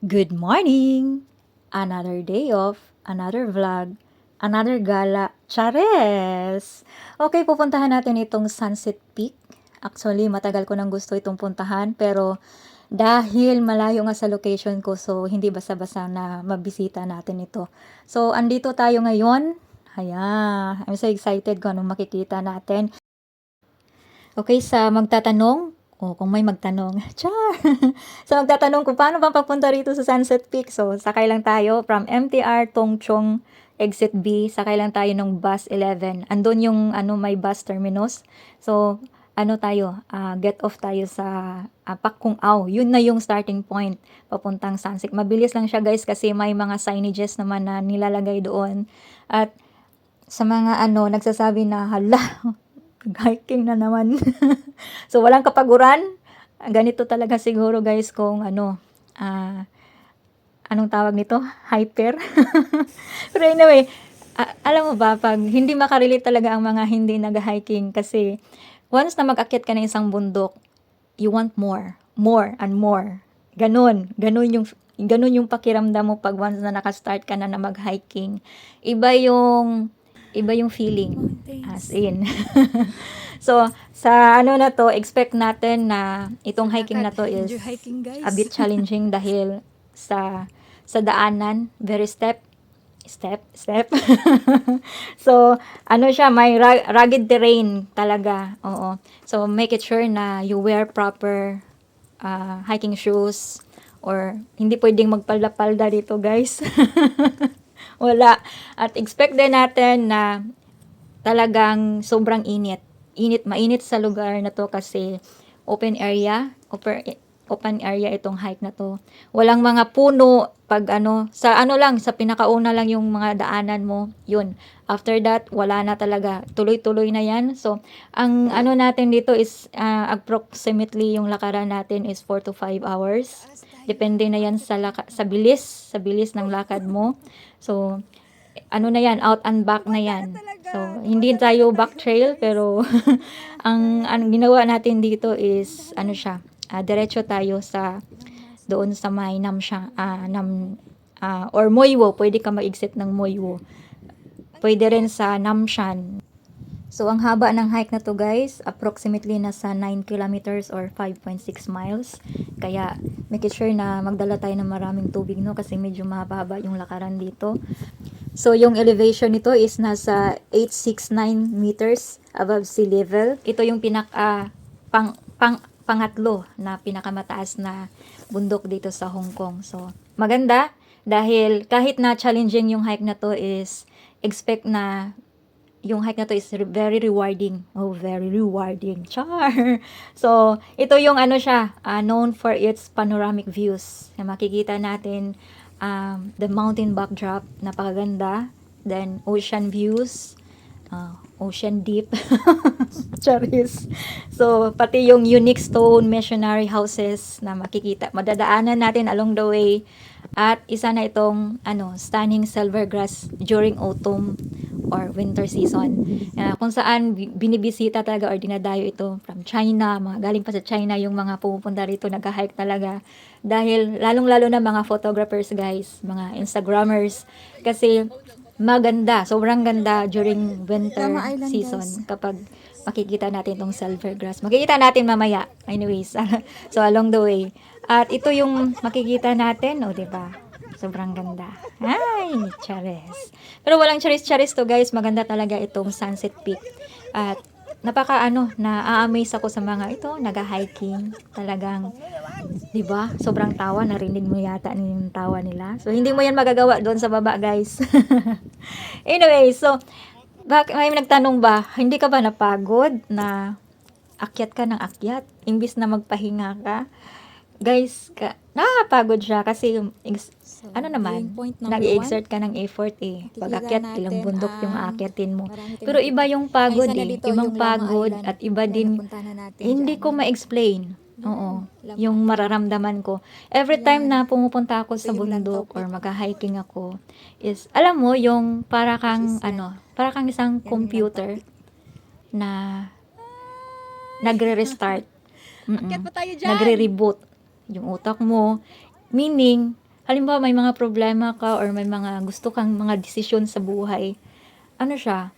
Good morning! Another day off, another vlog, another gala. Chares! Okay, pupuntahan natin itong Sunset Peak. Actually, matagal ko nang gusto itong puntahan, pero dahil malayo nga sa location ko, so hindi basta-basta na mabisita natin ito. So, andito tayo ngayon. Ayan, I'm so excited kung anong makikita natin. Okay, sa magtatanong, kung may magtanong, char! Sa magtatanong kung paano bang papunta rito sa Sunset Peak, so sakay lang tayo from MTR Tongchong Exit B, sakay lang tayo ng bus 11. Andun yung may bus terminus. So, get off tayo sa Pak Kung Au. Yun na yung starting point papuntang Sunset. Mabilis lang siya guys kasi may mga signages naman na nilalagay doon. At sa mga nagsasabi na, hala, hiking na naman. So, walang kapaguran. Ganito talaga siguro guys kung anong tawag nito? Hyper. Pero anyway, alam mo ba, pag hindi makarelate talaga ang mga hindi nag-hiking kasi once na mag-akyat ka ng isang bundok, you want more, more and more. Ganun yung pakiramdam mo pag once na nakastart ka na mag-hiking. Iba yung feeling, as in. So, sa na to, expect natin na itong hiking na to is a bit challenging dahil sa daanan, very step. So, siya, may rugged terrain talaga. Oo. So, make it sure na you wear proper hiking shoes or hindi pwedeng magpalda-palda dito, guys. Wala. At expect din natin na talagang sobrang init. Mainit sa lugar na to kasi open area itong hike na to. Walang mga puno pag sa pinakauna lang yung mga daanan mo, yun. After that, wala na talaga. Tuloy-tuloy na yan. So, ang natin dito is approximately yung lakaran natin is 4 to 5 hours. Depende na yan sa bilis ng lakad mo. So, na yan, out and back na yan. So, hindi tayo back trail, pero ang ginawa natin dito is, diretso tayo doon sa may or Moiwo, pwede ka mag-exit ng Moiwo. Pwede rin sa Namshan. So, ang haba ng hike na to guys, approximately nasa 9 kilometers or 5.6 miles. Kaya, make it sure na magdala tayo ng maraming tubig, no? Kasi medyo mahaba yung lakaran dito. So, yung elevation nito is nasa 869 meters above sea level. Ito yung pangatlo na pinakamataas na bundok dito sa Hong Kong. So, maganda dahil kahit na challenging yung hike na to is expect na yung hike na to is very rewarding. Oh, very rewarding. Char! So, ito yung known for its panoramic views. Na makikita natin the mountain backdrop, napakaganda. Then, ocean views, ocean deep. Charis. So, pati yung unique stone missionary houses na makikita. Madadaanan natin along the way. At isa na itong stunning silver grass during autumn or winter season. Kung saan binibisita talaga or dinadayo ito from China, galing pa sa China yung mga pumupunta rito, nag-hike talaga. Dahil lalong-lalo na mga photographers guys, mga Instagrammers. Kasi maganda, sobrang ganda during winter season kapag makikita natin itong silver grass. Makikita natin mamaya. Anyways, so along the way. At ito yung makikita natin, diba? Sobrang ganda. Ay, charis. Pero walang charis-charis to guys. Maganda talaga itong Sunset Peak. At na-amaze ako sa mga nag-hiking. Talagang, diba? Sobrang tawa. Narinig mo yata yung tawa nila. So, hindi mo yan magagawa doon sa baba guys. Anyway, so, may nagtanong ba, hindi ka ba napagod na akyat ka ng akyat? Imbis na magpahinga ka? Guys, nakakapagod siya kasi nag-exert ka ng effort Pag-akyat, ilang bundok yung aakyatin mo. Pero iba yung pagod Ibang pagod at iba din, hindi ko ma-explain. Oo, yung mararamdaman ko. Every time na pumupunta ako sa bundok or mag-hiking ako, is, alam mo, yung para kang isang computer na nagre-restart. Nagre-reboot yung utak mo. Meaning, halimbawa may mga problema ka or may mga gusto kang mga desisyon sa buhay, ano siya,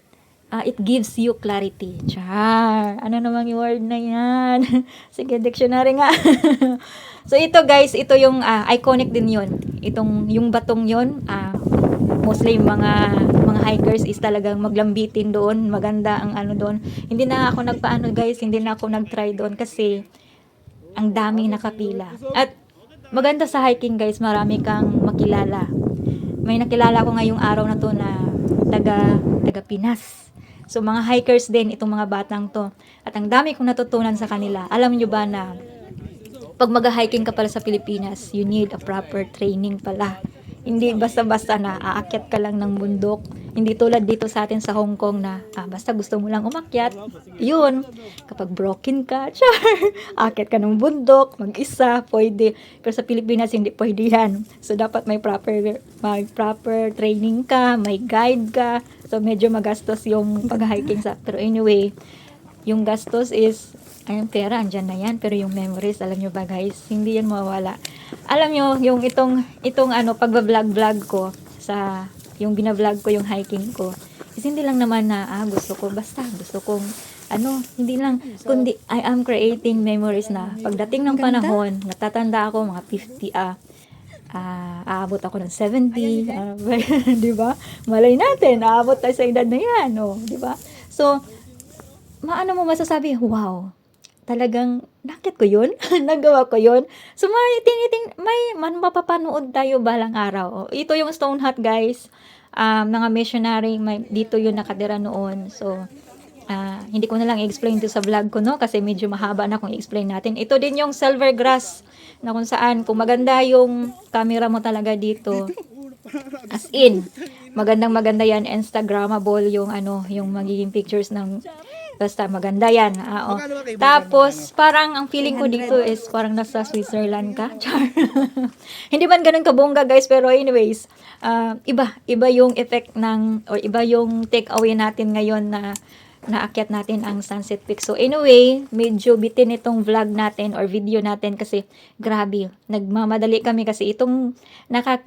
it gives you clarity. Char! Ano namang yung word na yan? Sige, dictionary nga. So, ito guys, ito yung iconic din yun. Itong, yung batong yun, mostly yung mga hikers is talagang maglambitin doon. Maganda ang ano doon. Hindi na ako nagpaano guys, hindi na ako nagtry doon kasi ang daming nakapila. At maganda sa hiking guys, marami kang makilala. May nakilala ko ngayong araw na to na taga Pinas. So mga hikers din itong mga batang to. At ang dami kong natutunan sa kanila. Alam nyo ba na pag mag-hiking ka pala sa Pilipinas, you need a proper training pala. Hindi basta-basta na aakyat ka lang ng bundok. Hindi tulad dito sa atin sa Hong Kong na basta gusto mo lang umakyat. Yun, kapag broken ka, char, aakyat ka ng bundok, mag-isa, pwede. Pero sa Pilipinas, hindi pwede yan. So, dapat may proper training ka, may guide ka. So, medyo magastos yung pag-hiking sa. Pero anyway, yung gastos is ayun, pera, andyan na yan. Pero yung memories, alam nyo ba guys, hindi yan mawawala. Alam nyo, yung itong pagbablog-vlog ko, yung binablog ko yung hiking ko, is hindi lang naman na, gusto kong, hindi lang, kundi I am creating memories na pagdating ng panahon, natatanda ako, mga 50, aabot ako ng 70, di ba? Malay natin, aabot tayo sa edad na yan, di ba? So, maano mo masasabi, wow, talagang nakit ko yun, nagawa ko yun. So may mapapanood tayo balang araw. Ito yung Stone Hut guys, mga missionary, dito yun nakatira noon. So hindi ko na lang i-explain to sa vlog ko, no, kasi medyo mahaba na kung i-explain natin. Ito din yung silver grass na kung saan, kung maganda yung camera mo talaga dito, as in, maganda yan, Instagrammable yung yung magiging pictures ng. Basta maganda yan. Tapos, parang ang feeling ko dito is parang nasa Switzerland ka. Char. Hindi man ganun kabongga guys, pero anyways, iba yung effect or iba yung take away natin ngayon na naakyat natin ang Sunset Peak. So anyway, medyo bitin itong vlog natin or video natin kasi grabe, nagmamadali kami kasi itong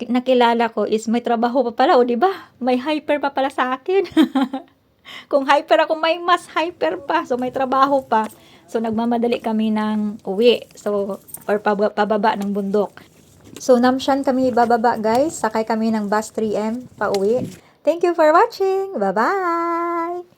nakilala ko is may trabaho pa pala, o di ba? May hyper pa pala sa akin. Kung hyper ako, may mas hyper pa. So, may trabaho pa. So, nagmamadali kami ng uwi. So, or pababa ng bundok. So, Namshan kami bababa, guys. Sakay kami ng bus 3M pa uwi. Thank you for watching. Bye-bye!